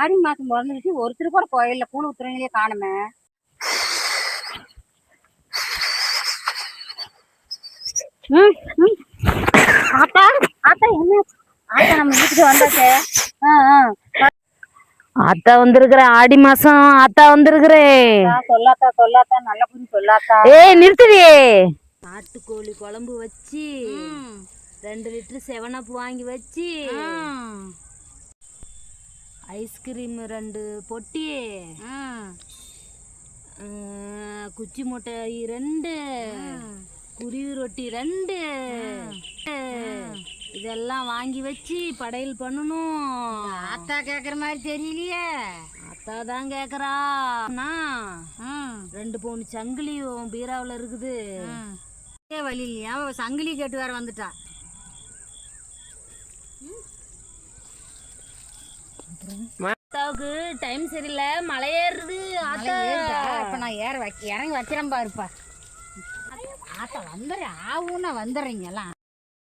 ஆடி மாசம் பிறந்துச்சு, ஒருத்தர் கூட கோயில்ல கூழ் ஊத்துறவங்களே காணுமே. ஆத்தா ஆத்தா என்ன ஆத்தா, நம்ம வீட்டுக்கு வந்தாச்சே. ஆத்தா வந்திருக்கிறேன், ஆடி மாசம் ஆத்தா வந்திருக்கிறேன். சொல்லாத்தா சொல்லாத்தா, நல்ல புண்ணு சொல்லாத்தா. ஏய் நிறுத்துறியே. நாட்டுக்கோழி குழம்பு வச்சு 2 லிட்டர் 7up வாங்கி வச்சு ஐஸ்கிரீம் 2 பொட்டி, குச்சி முட்டை 2, குருவி ரொட்டி 2, இதெல்லாம் வாங்கி வச்சு படையல் பண்ணணும். ஆத்தா கேக்குற மாதிரி தெரியலையே. அத்தா தான் கேக்குறா. 2 பவுன் சங்கிலி பீராவில் இருக்குது. வழி இல்லையா, சங்கிலி கேட்டு வேற வந்துட்டா. அத்தாவுக்கு டைம் சரியில்லை, மலை ஏறுது. இப்ப நான் இறங்கி வச்சிடறேன் பாருப்பா. ஆத்தா வந்துடுறேன், ஆவுன்னா வந்துடுறீங்க எல்லாம்.